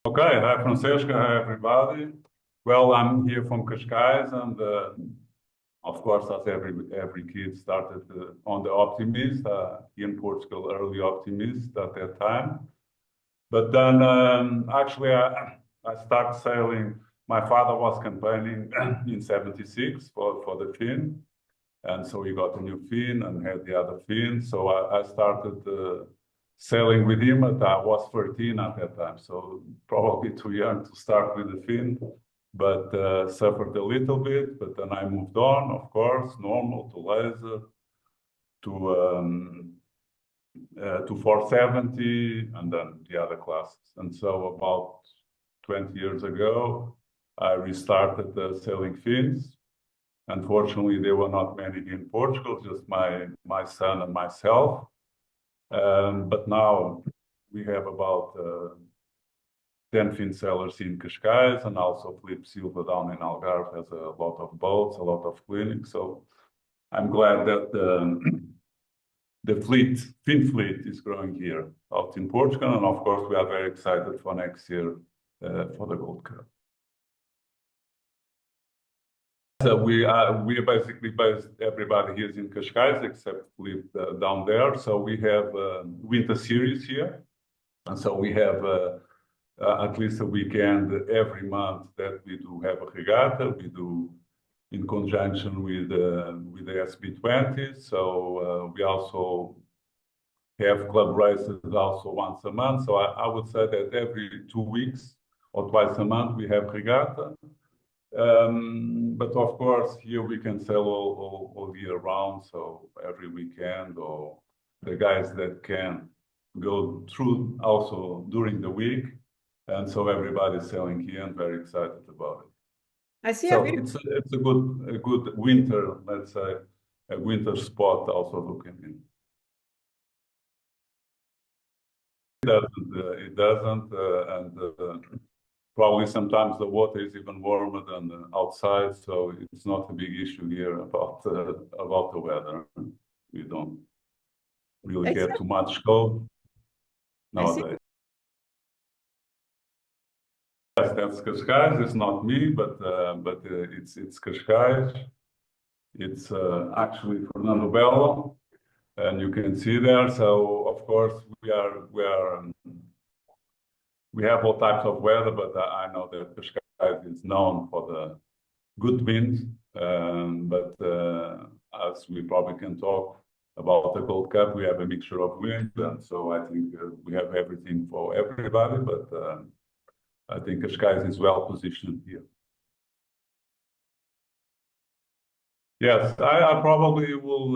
Okay, hi Francesca, hi everybody. Well, I'm here from Cascais, and of course, as every kid started on the Optimist, here in Portugal, early Optimist at that time. But then actually I started sailing. My father was campaigning in '76 for the fin, and so he got a new fin and had the other fin. So I started sailing with him, but I was 13 at that time, so probably too young to start with the fin, but suffered a little bit. But then I moved on, of course, normal to laser, to 470, and then the other classes. And so about 20 years ago, I restarted sailing fins. Unfortunately, there were not many in Portugal, just my son and myself. But now we have about 10 fin sailors in Cascais, and also Felipe Silva down in Algarve has a lot of boats, a lot of clinics. So I'm glad that the fin fleet is growing here out in Portugal. And of course, we are very excited for next year for the Gold Cup. So we are basically based, everybody here is in Cascais except Felipe down there. So we have winter series here. And so we have at least a weekend every month that we do have a regatta. We do in conjunction with the SB20. So we also have club races also once a month. So I would say that every 2 weeks or twice a month we have regatta. But of course, here we can sail all year round. So every weekend, or the guys that can go through also during the week. And so everybody's sailing here and very excited about it. I see. So it's a good winter, let's say, a winter spot also looking in. It doesn't, and probably sometimes the water is even warmer than outside, so it's not a big issue here about the weather. We don't really get too much cold nowadays. Yes, that's Cascais. It's not me, but it's Cascais. It's actually Fernando Melo, and you can see there. So of course we have all types of weather, but I know that Cascais is known for the good winds. But as we probably can talk about the Gold Cup, we have a mixture of wind, and so I think we have everything for everybody. But I think Cascais is well positioned here. Yes, I probably will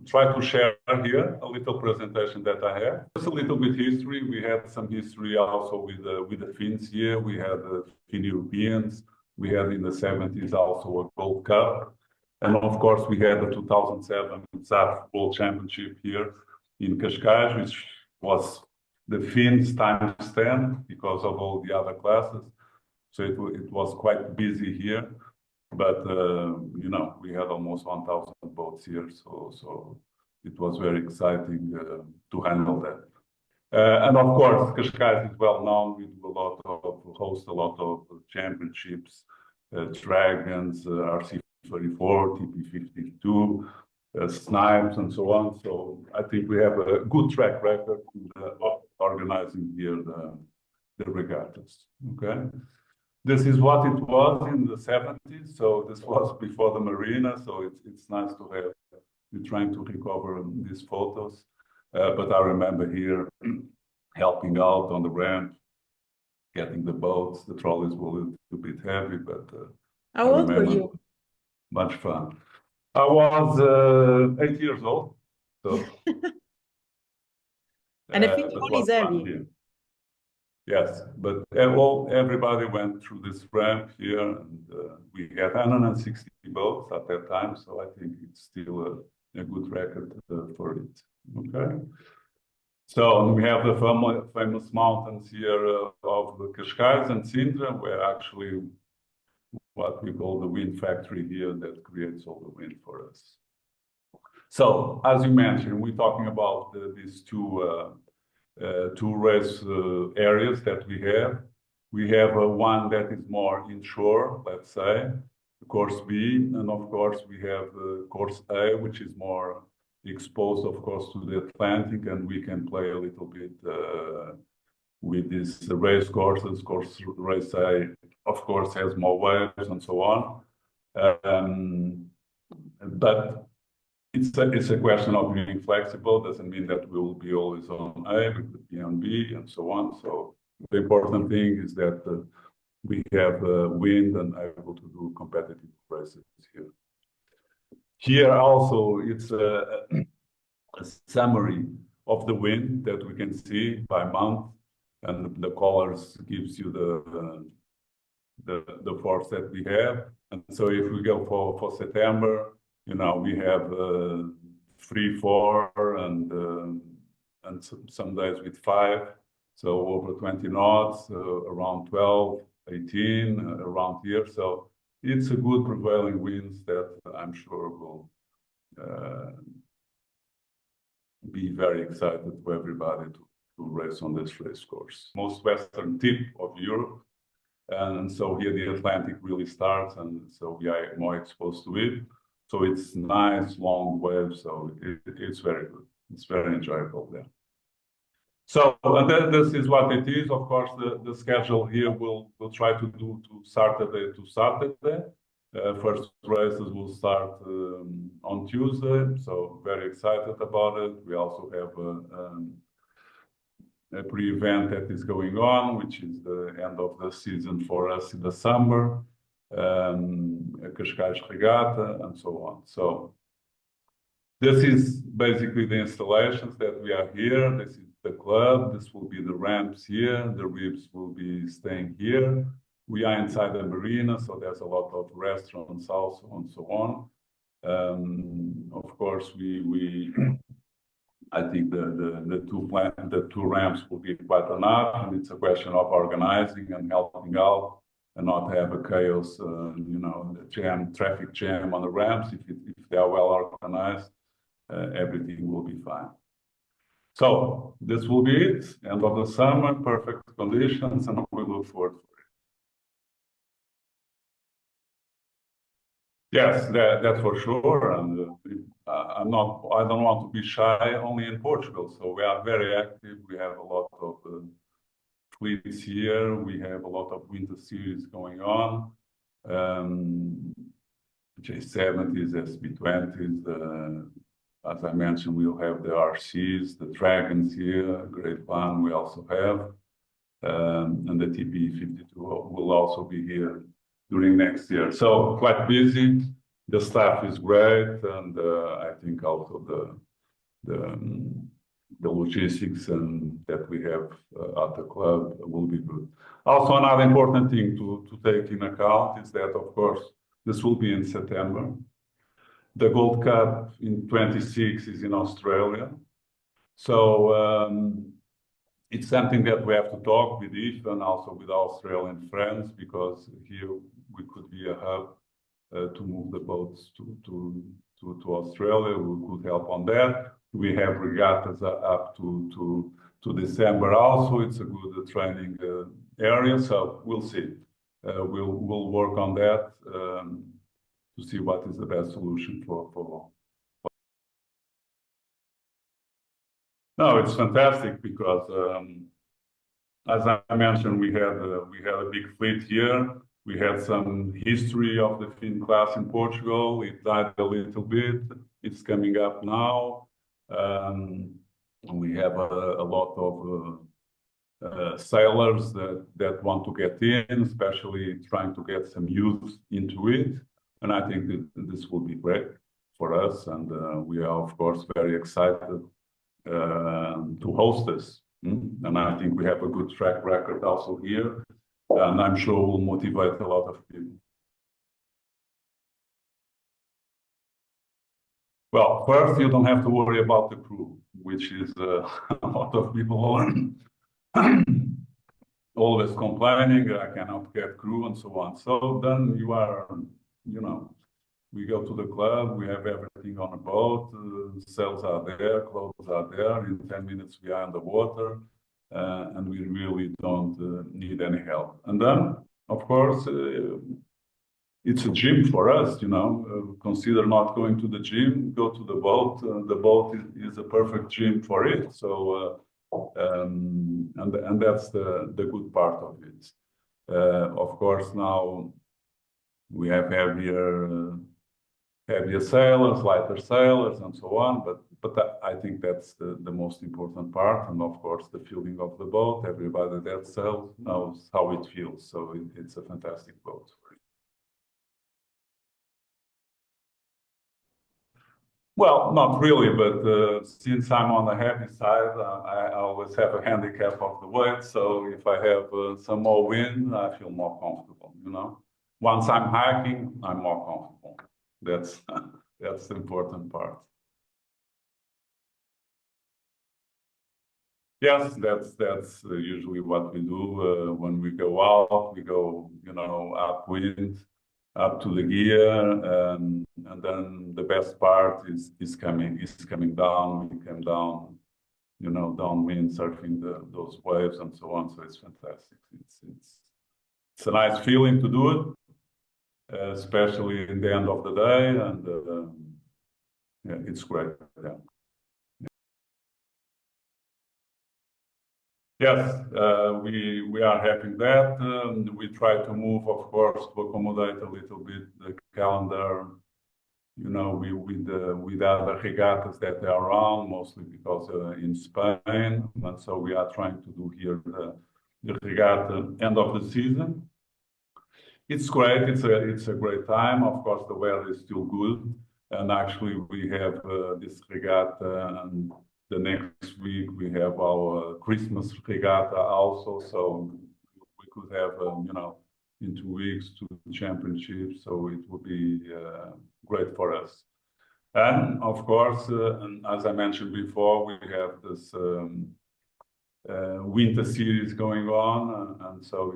try to share here a little presentation that I have. Just a little bit history. We had some history also with the Finns here. We had the Finn Europeans. We had in the 70s also a Gold Cup. And of course, we had the 2007 SAF World Championship here in Cascais, which was the Finns times 10 because of all the other classes. So it was quite busy here. But, you know, we had almost 1,000 boats here. So it was very exciting to handle that. And of course, Cascais is well known. We do host a lot of championships, Dragons, RC34, TP52, Snipes, and so on. So I think we have a good track record of organizing here the regattas. Okay. This is what it was in the 70s. So this was before the marina. So it's nice to have. We're trying to recover these photos. But I remember here helping out on the ramp, getting the boats. The trolleys were a little bit heavy, but how old were you? Much fun. I was 8 years old. So and I think one is heavy. Yes, but everybody went through this ramp here, and we had 160 boats at that time, so I think it's still a good record for it. Okay, so we have the famous mountains here of the Cascais and Sintra, where actually what we call the wind factory here that creates all the wind for us. So, as you mentioned, we're talking about these two race areas that we have. We have one that is more inshore, let's say, course B, and of course we have course A, which is more exposed, of course, to the Atlantic, and we can play a little bit with these race courses. Course race A, of course, has more waves and so on. But it's a question of being flexible. Doesn't mean that we will be always on A, we could be on B, and so on. So the important thing is that we have wind and able to do competitive races here. Here also, it's a summary of the wind that we can see by month, and the colors gives you the force that we have. And so if we go for September, you know, we have 3, 4, and some days with 5, so over 20 knots, around 12, 18, around here. So it's a good prevailing winds that I'm sure will be very excited for everybody to race on this race course. Most western tip of Europe. And so here the Atlantic really starts, and so we are more exposed to it. So it's nice, long waves, so it's very good. It's very enjoyable there. So this is what it is. Of course, the schedule here we'll try to do Saturday to Saturday. First races will start on Tuesday, so very excited about it. We also have a pre-event that is going on, which is the end of the season for us in the summer, a Cascais Regatta, and so on. So this is basically the installations that we are here. This is the club. This will be the ramps here. The ribs will be staying here. We are inside the marina, so there's a lot of restaurants also and so on. Of course, I think the two ramps will be quite enough, and it's a question of organizing and helping out and not have a chaos, you know, traffic jam on the ramps. If they are well organized, everything will be fine. So this will be it. End of the summer, perfect conditions, and we look forward to it. Yes, that's for sure. And I don't want to be shy only in Portugal. So we are very active. We have a lot of fleets here. We have a lot of winter series going on. J70s, SB20s, as I mentioned, we'll have the RCs, the Dragons here, Great One we also have. And the TP52 will also be here during next year. So quite busy. The staff is great, and I think also the logistics and that we have at the club will be good. Also, another important thing to take in account is that, of course, this will be in September. The Gold Cup in 26 is in Australia. So it's something that we have to talk with IF and also with our Australian friends, because here we could be a hub to move the boats to Australia. We could help on that. We have regattas up to December also. It's a good training area, so we'll see. We'll work on that to see what is the best solution for. No, it's fantastic because, as I mentioned, we had a big fleet here. We had some history of the fin class in Portugal. It died a little bit. It's coming up now. We have a lot of sailors that want to get in, especially trying to get some youth into it. And I think that this will be great for us. And we are, of course, very excited to host this. And I think we have a good track record also here. And I'm sure will motivate a lot of people. Well, first, you don't have to worry about the crew, which is a lot of people always complaining, I cannot get crew and so on. So then you are, you know, we go to the club, we have everything on a boat, sails are there, clothes are there. In 10 minutes, we are in the water. and we really don't need any help. And then, of course, it's a gym for us, you know. Consider not going to the gym, go to the boat. The boat is a perfect gym for it. So, and that's the good part of it. Of course, now we have heavier sailors, lighter sailors, and so on. But I think that's the most important part. And of course, the feeling of the boat. Everybody that sails knows how it feels. So it's a fantastic boat. Well, not really, but since I'm on the heavy side, I always have a handicap of the weight. So if I have some more wind, I feel more comfortable, you know. Once I'm hiking, I'm more comfortable. That's that's the important part. Yes, that's usually what we do when we go out. We go, you know, upwind, up to the gear, and then the best part is coming down. We come down, you know, downwind, surfing those waves and so on. So it's fantastic. It's a nice feeling to do it, especially in the end of the day, and yeah, it's great. Yeah. Yes, we are having that. We try to move, of course, to accommodate a little bit the calendar, you know, with other regattas that are around, mostly because in Spain, and so we are trying to do here the regatta end of the season. It's great. It's a great time. Of course, the weather is still good, and actually we have this regatta, and the next week we have our Christmas regatta also. So we could have, you know, in 2 weeks 2 championships. So it would be great for us. And of course, and as I mentioned before, we have this winter series going on, and so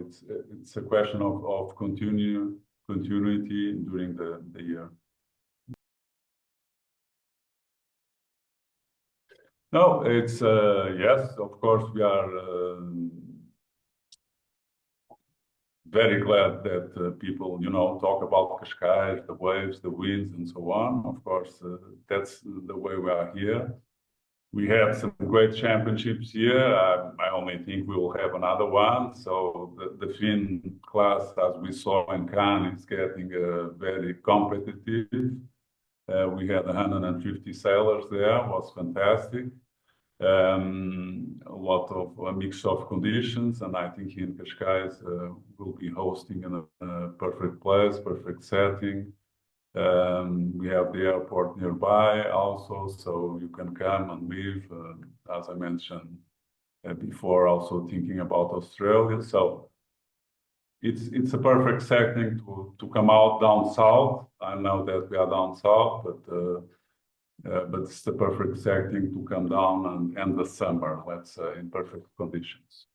it's a question of continuity during the year. No, it's yes, of course, we are very glad that people, you know, talk about Cascais, the waves, the winds, and so on. Of course, that's the way we are here. We had some great championships here. I only think we will have another one. So the Finn class, as we saw in Cannes, is getting very competitive. We had 150 sailors there, was fantastic. A lot of a mix of conditions, and I think here in Cascais will be hosting in a perfect place, perfect setting. We have the airport nearby also, so you can come and live. As I mentioned before, also thinking about Australia. So it's a perfect setting to come out down south. I know that we are down south, but it's the perfect setting to come down and end the summer, let's say, in perfect conditions.